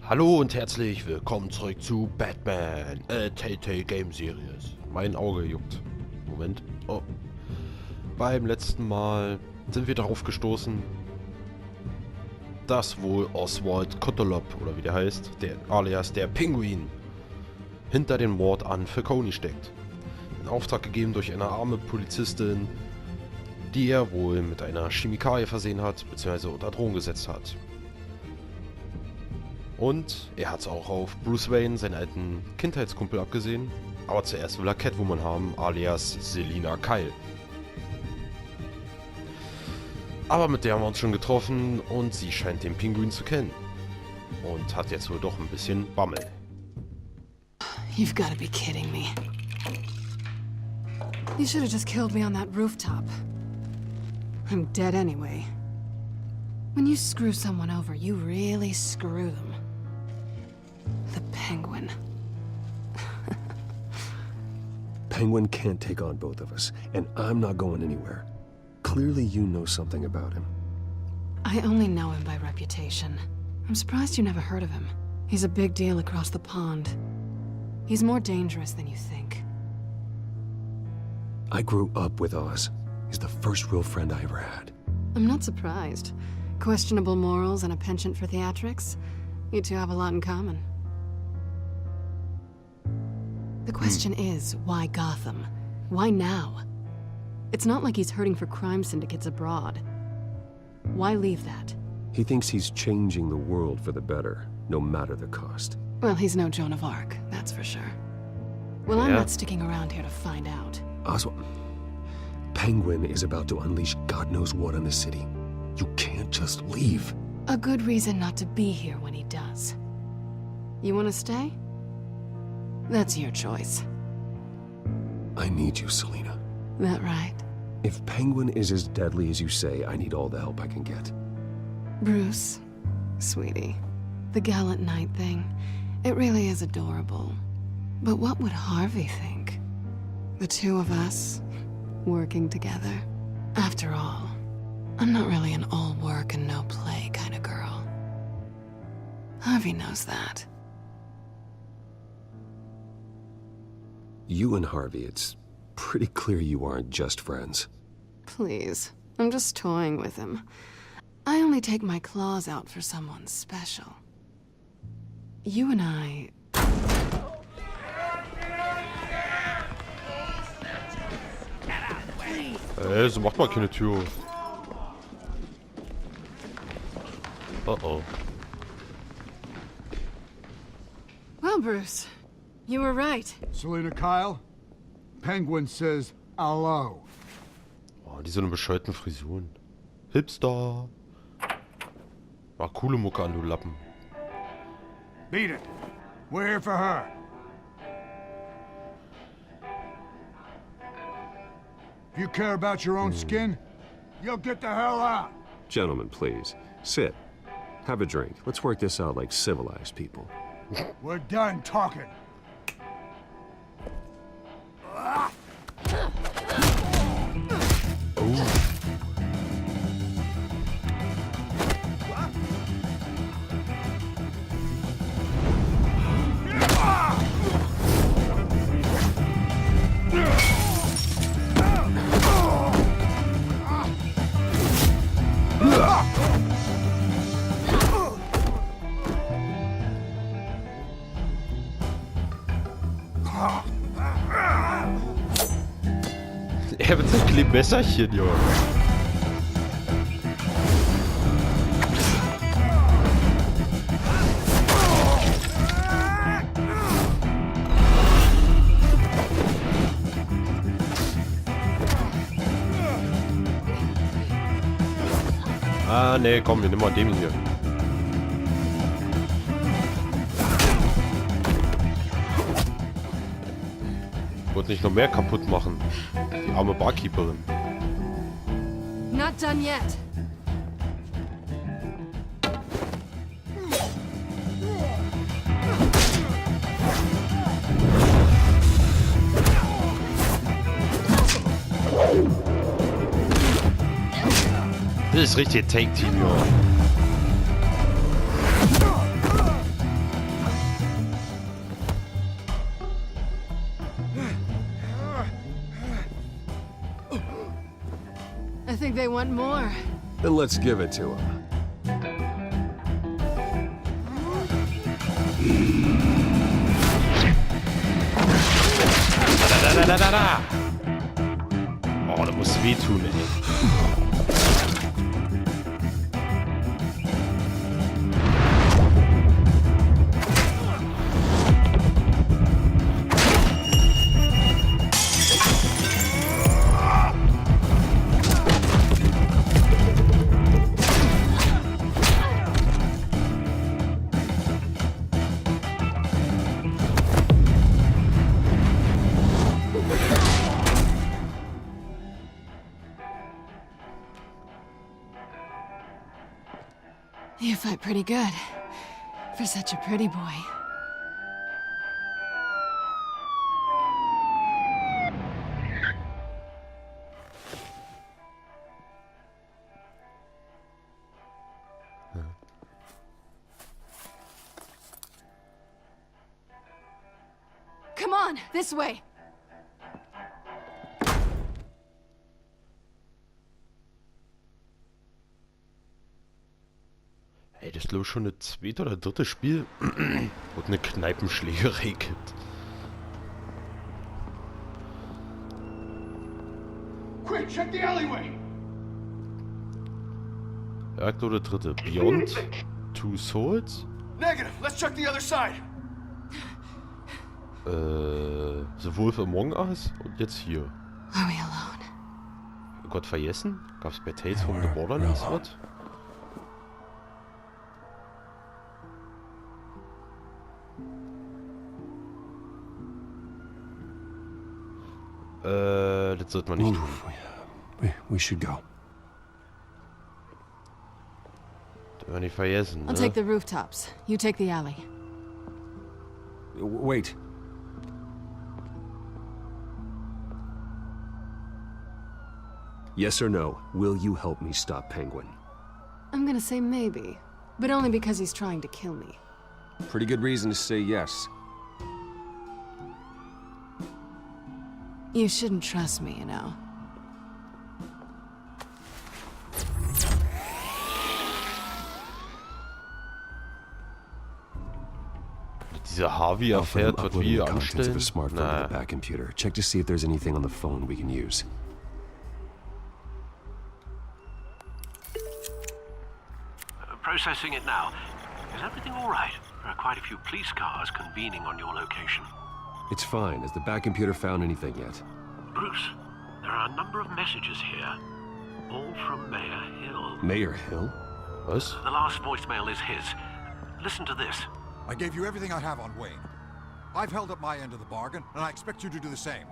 Hallo und herzlich willkommen zurück zu Batman, Telltale Game Series. Mein Auge juckt. Moment. Oh. Beim letzten Mal sind wir darauf gestoßen, dass wohl Oswald Kotolop, oder wie der heißt, alias der Pinguin, hinter den Mord an Falcone steckt. In Auftrag gegeben durch eine arme Polizistin, die er wohl mit einer Chemikalie versehen hat, beziehungsweise unter Drohung gesetzt hat. Und er hat es auch auf Bruce Wayne, seinen alten Kindheitskumpel, abgesehen. Aber zuerst will er Catwoman haben, alias Selina Kyle. Aber mit der haben wir uns schon getroffen und sie scheint den Pinguin zu kennen. Und hat jetzt wohl doch ein bisschen Bammel. You've got to be kidding me. You should have just killed me on that rooftop. I'm dead anyway. When you screw someone over, you really screw them. The Penguin. Penguin can't take on both of us, and I'm not going anywhere. Clearly you know something about him. I only know him by reputation. I'm surprised you never heard of him. He's a big deal across the pond. He's more dangerous than you think. I grew up with Oz. He's the first real friend I ever had. I'm not surprised. Questionable morals and a penchant for theatrics. You two have a lot in common. The question is, why Gotham? Why now? It's not like he's hurting for crime syndicates abroad. Why leave that? He thinks he's changing the world for the better, no matter the cost. Well, he's no Joan of Arc, that's for sure. Well, I'm not sticking around here to find out. Oswald, Penguin is about to unleash God knows what on the city. You can't just leave. A good reason not to be here when he does. You want to stay? That's your choice. I need you, Selina. That right? If Penguin is as deadly as you say, I need all the help I can get. Bruce, sweetie, the gallant knight thing, it really is adorable. But what would Harvey think? The two of us, working together. After all, I'm not really an all work and no play kind of girl. Harvey knows that. You and Harvey, it's pretty clear you aren't just friends. Please, I'm just toying with him. I only take my claws out for someone special. You and I... So macht mal keine Tür auf. Oh. Well, Bruce, you were right. Selina Kyle, Penguin says hello. Oh, die so eine bescheuerten Frisuren. Hipster. Mach coole Mucke an, du Lappen. Beat it. We're here for her. If you care about your own skin, you'll get the hell out. Gentlemen, please, sit. Have a drink. Let's work this out like civilized people. We're done talking. Er mit seinem kleinen Messerchen, Junge. Ah, nee, komm, wir nehmen mal den hier. Wollte nicht noch mehr kaputt machen. Die arme Barkeeperin. Not done yet. Das ist richtig Take-Team, ja. they want more. Then let's give it to him. Da. Oh, das muss wehtun, ey. You fight pretty good. For such a pretty boy. Come on, this way. Ey, das ist glaube ich schon das zweite oder dritte Spiel, wo es eine Kneipenschlägerei gibt. Quick, check the alleyway. Ja, ich glaube der dritte. Beyond Two Souls? Negative. Let's check the other side. The Wolf Among Us und jetzt hier. Are we alone? Gott vergessen? Gab's bei Tales from the Borderlands was? Das sollte man nicht tun. We should go. Das wir nicht vergessen, I'll ne? take the rooftops. You take the alley. Wait. Yes or no, will you help me stop Penguin? I'm gonna say maybe, but only because he's trying to kill me. Pretty good reason to say yes. You shouldn't trust me, you know. Diese Harvey erfährt, was wir contents of a anstellen. smartphone to Na, the back computer. Check to see if there's anything on the phone we can use. Processing it now. Is everything all right? There are quite a few police cars convening on your location. It's fine. Has the back computer found anything yet? Bruce, there are a number of messages here, all from Mayor Hill. Mayor Hill? was? The last voicemail is his. Listen to this. I gave you everything I have on Wayne. I've held up my end of the bargain, and I expect you to do the same.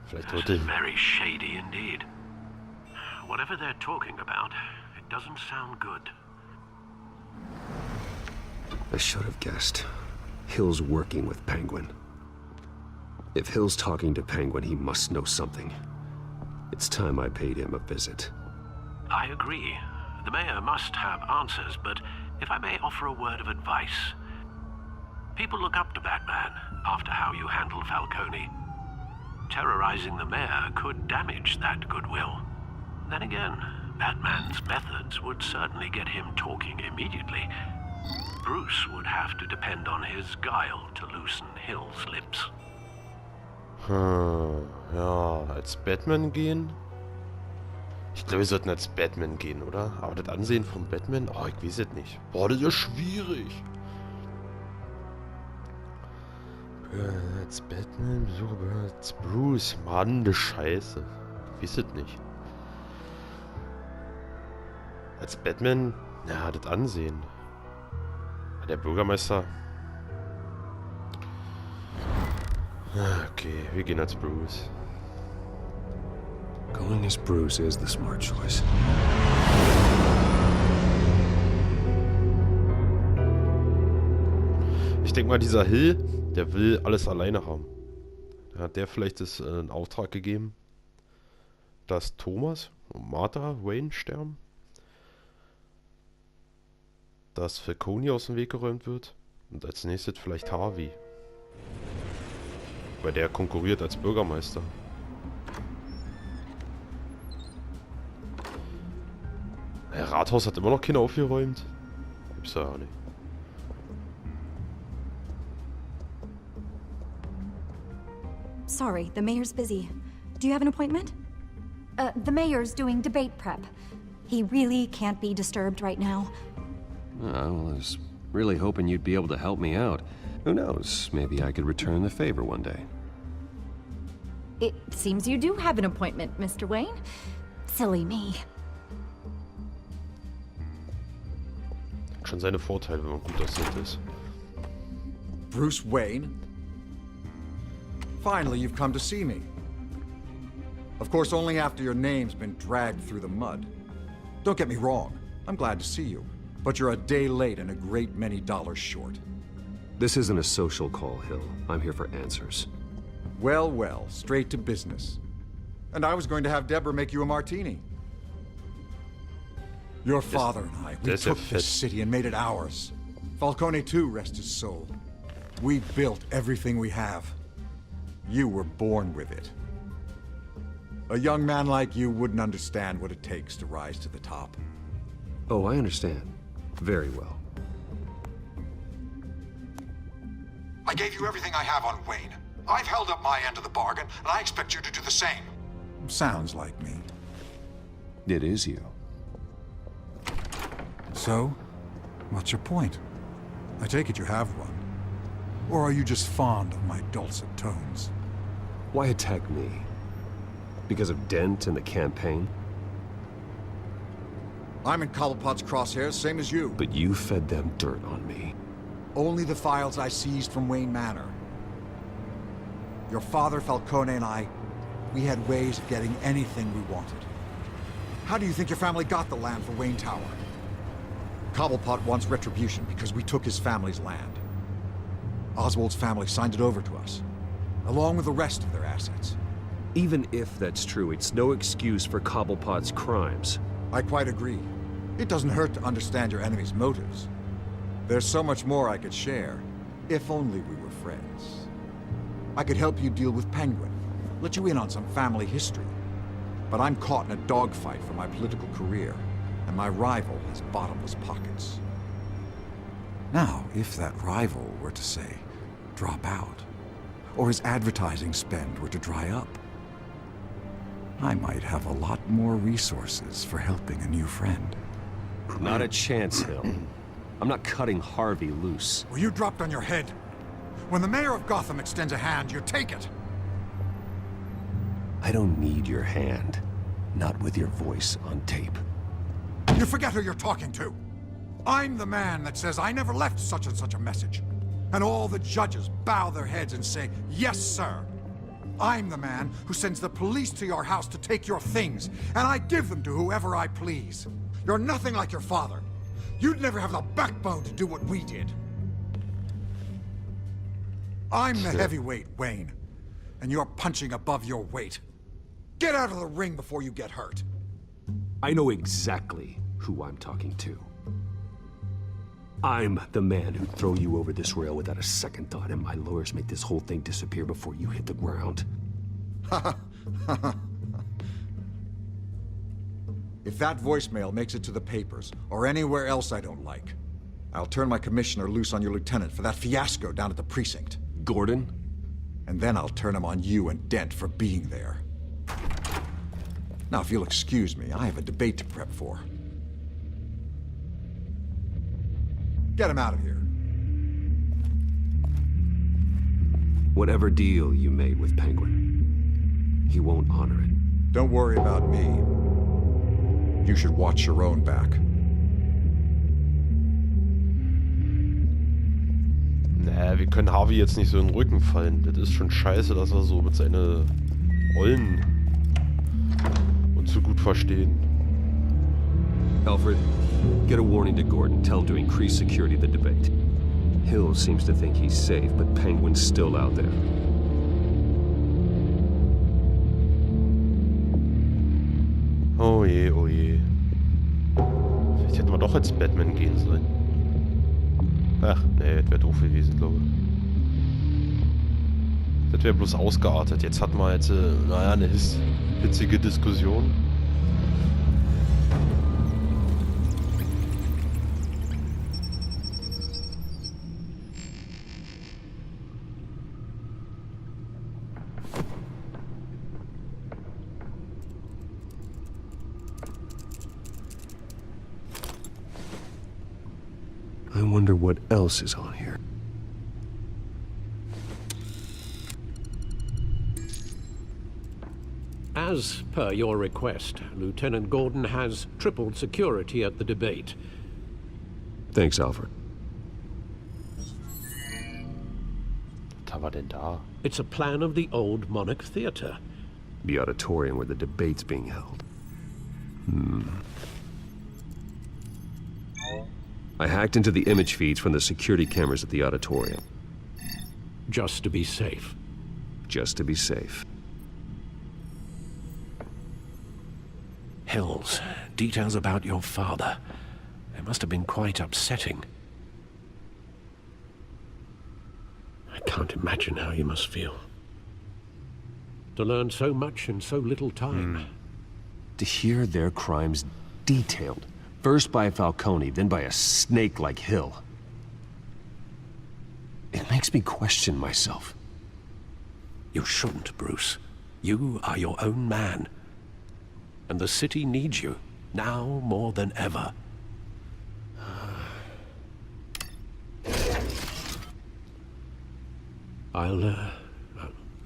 Vielleicht This heute. is very shady indeed. Whatever they're talking about, it doesn't sound good. I should have guessed. Hill's working with Penguin. If Hill's talking to Penguin, he must know something. It's time I paid him a visit. I agree. The mayor must have answers, but if I may offer a word of advice. People look up to Batman after how you handled Falcone. Terrorizing the mayor could damage that goodwill. Then again, Batman's methods would certainly get him talking immediately. Bruce would have to depend on his guile to loosen Hill's lips. Ja, als Batman gehen? Ich glaube, wir sollten als Batman gehen, oder? Aber das Ansehen von Batman? Oh, ich weiß es nicht. Boah, das ist schwierig. Als Batman, Besuch als Bruce. Mann, das Scheiße. Ich weiß es nicht. Als Batman, ja, das Ansehen. Der Bürgermeister. Okay, wir gehen als Bruce. Going as Bruce is the smart choice. Ich denke mal, dieser Hill, der will alles alleine haben. Da hat der vielleicht einen Auftrag gegeben, dass Thomas und Martha Wayne sterben. Dass Falcone aus dem Weg geräumt wird. Und als nächstes vielleicht Harvey. Weil der konkurriert als Bürgermeister. Rathaus hat immer noch keiner aufgeräumt. Gibt's ja nicht. Sorry, the mayor's busy. Do you have an appointment? The mayor's doing debate prep. He really can't be disturbed right now. Well, I was really hoping you'd be able to help me out. Who knows, maybe I could return the favor one day. It seems you do have an appointment, Mr. Wayne. Silly me. Hat schon seine Vorteile, wenn man gut aussieht ist. Bruce Wayne? Finally, you've come to see me. Of course, only after your name's been dragged through the mud. Don't get me wrong, I'm glad to see you. But you're a day late and a great many dollars short. This isn't a social call, Hill. I'm here for answers. Well, well, straight to business. And I was going to have Deborah make you a martini. Your father and I, we took this city and made it ours. Falcone too, rest his soul. We built everything we have. You were born with it. A young man like you wouldn't understand what it takes to rise to the top. Oh, I understand. Very well. I gave you everything I have on Wayne. I've held up my end of the bargain, and I expect you to do the same. Sounds like me. It is you. So, what's your point? I take it you have one. Or are you just fond of my dulcet tones? Why attack me? Because of Dent and the campaign? I'm in Cobblepot's crosshairs, same as you. But you fed them dirt on me. Only the files I seized from Wayne Manor. Your father, Falcone, and I, we had ways of getting anything we wanted. How do you think your family got the land for Wayne Tower? Cobblepot wants retribution because we took his family's land. Oswald's family signed it over to us, along with the rest of their assets. Even if that's true, it's no excuse for Cobblepot's crimes. I quite agree. It doesn't hurt to understand your enemy's motives. There's so much more I could share, if only we were friends. I could help you deal with Penguin, let you in on some family history. But I'm caught in a dogfight for my political career, and my rival has bottomless pockets. Now, if that rival were to, say, drop out, or his advertising spend were to dry up, I might have a lot more resources for helping a new friend. Not a chance, Hill. I'm not cutting Harvey loose. Well, you dropped on your head. When the mayor of Gotham extends a hand, you take it. I don't need your hand. Not with your voice on tape. You forget who you're talking to. I'm the man that says I never left such and such a message. And all the judges bow their heads and say, yes, sir. I'm the man who sends the police to your house to take your things, and I give them to whoever I please. You're nothing like your father. You'd never have the backbone to do what we did. I'm the heavyweight, Wayne, and you're punching above your weight. Get out of the ring before you get hurt. I know exactly who I'm talking to. I'm the man who'd throw you over this rail without a second thought, and my lawyers make this whole thing disappear before you hit the ground. If that voicemail makes it to the papers, or anywhere else I don't like, I'll turn my commissioner loose on your lieutenant for that fiasco down at the precinct. Gordon? And then I'll turn him on you and Dent for being there. Now, if you'll excuse me, I have a debate to prep for. Get him out of here. Whatever deal you made with Penguin, he won't honor it. Don't worry about me. You should watch your own back. Naja, wir können Harvey jetzt nicht so in den Rücken fallen. Das ist schon scheiße, dass er so mit seinen Rollen uns so gut verstehen. Alfred, get a warning to Gordon. Tell him to increase security of the debate. Hill seems to think he's safe, but Penguin's still out there. Oh je, oh je. Vielleicht hätten wir doch als Batman gehen sollen. Ach, nee, das wäre doof gewesen, glaube ich. Das wäre bloß ausgeartet. Jetzt hatten wir jetzt, naja, eine hitzige Diskussion. I wonder what else is on here. As per your request, Lieutenant Gordon has tripled security at the debate. Thanks, Alfred. Was war denn da? It's a plan of the old Monarch Theatre. The auditorium where the debate's being held. I hacked into the image feeds from the security cameras at the auditorium. Just to be safe. Just to be safe. Hills, details about your father. It must have been quite upsetting. I can't imagine how you must feel. To learn so much in so little time. To hear their crimes detailed. First by Falcone, then by a snake like Hill. It makes me question myself. You shouldn't, Bruce. You are your own man. And the city needs you, now more than ever. I'll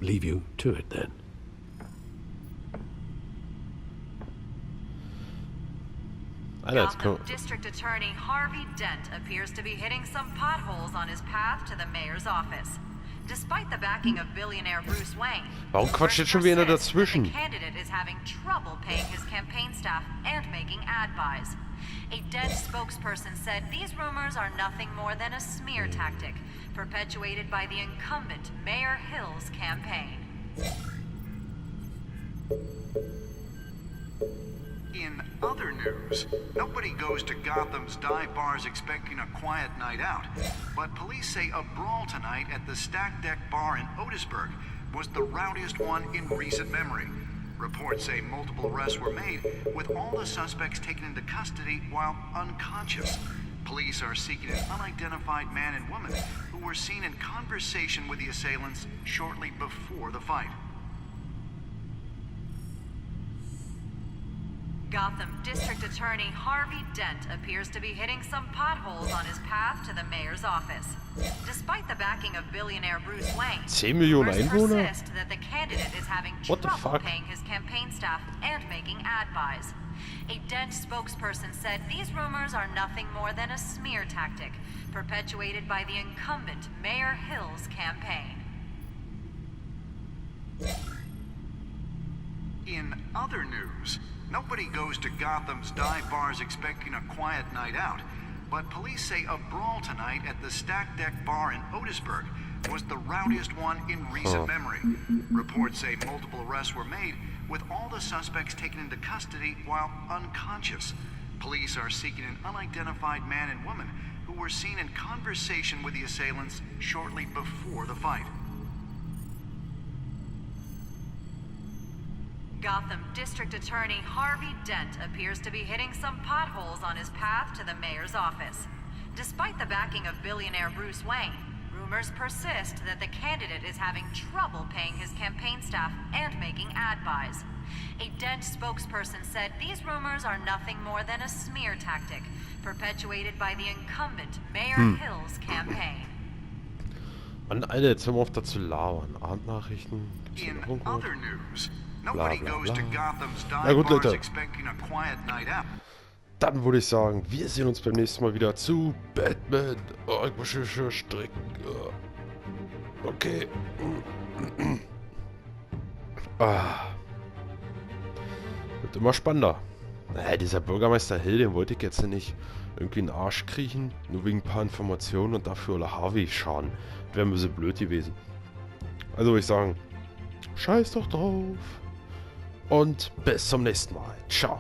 leave you to it then. Gotham District Attorney Harvey Dent appears to be hitting some potholes on his path to the mayor's office. Despite the backing of billionaire Bruce Wayne, Warum quatscht jetzt schon wieder einer dazwischen? the candidate is having trouble paying his campaign staff and making ad buys. A Dent spokesperson said these rumors are nothing more than a smear tactic perpetuated by the incumbent Mayor Hill's campaign. In other news, nobody goes to Gotham's dive bars expecting a quiet night out, but police say a brawl tonight at the Stack Deck Bar in Otisburg was the rowdiest one in recent memory. Reports say multiple arrests were made, with all the suspects taken into custody while unconscious. Police are seeking an unidentified man and woman who were seen in conversation with the assailants shortly before the fight. Gotham District Attorney Harvey Dent appears to be hitting some potholes on his path to the mayor's office. Despite the backing of billionaire Bruce Wayne, 10 Millionen rumors Einwohner? persist that the candidate is having What the trouble fuck? paying his campaign staff and making ad buys. A Dent spokesperson said these rumors are nothing more than a smear tactic perpetuated by the incumbent Mayor Hill's campaign. In other news, nobody goes to Gotham's dive bars expecting a quiet night out, but police say a brawl tonight at the Stack Deck Bar in Otisburg was the rowdiest one in recent memory. Reports say multiple arrests were made, with all the suspects taken into custody while unconscious. Police are seeking an unidentified man and woman who were seen in conversation with the assailants shortly before the fight. Gotham District Attorney Harvey Dent appears to be hitting some potholes on his path to the mayor's office. Despite the backing of billionaire Bruce Wayne, rumors persist that the candidate is having trouble paying his campaign staff and making ad buys. A Dent spokesperson said these rumors are nothing more than a smear tactic perpetuated by the incumbent Mayor Hill's campaign. Mann, Alter, jetzt hör mal auf da zu labern. Abendnachrichten? Gibt's hier In noch irgendwas? other news, nobody bla, goes bla. to Gotham's Na dive gut, bars Leute. expecting a quiet night out. Dann würde ich sagen, wir sehen uns beim nächsten Mal wieder zu Batman. Oh, ich muss schon stricken. Okay. Wird immer spannender. Dieser Bürgermeister Hill, den wollte ich jetzt nicht irgendwie in den Arsch kriechen. Nur wegen ein paar Informationen und dafür oder Harvey schaden. Das wäre ein bisschen blöd gewesen. Also würde ich sagen, scheiß doch drauf. Und bis zum nächsten Mal. Ciao.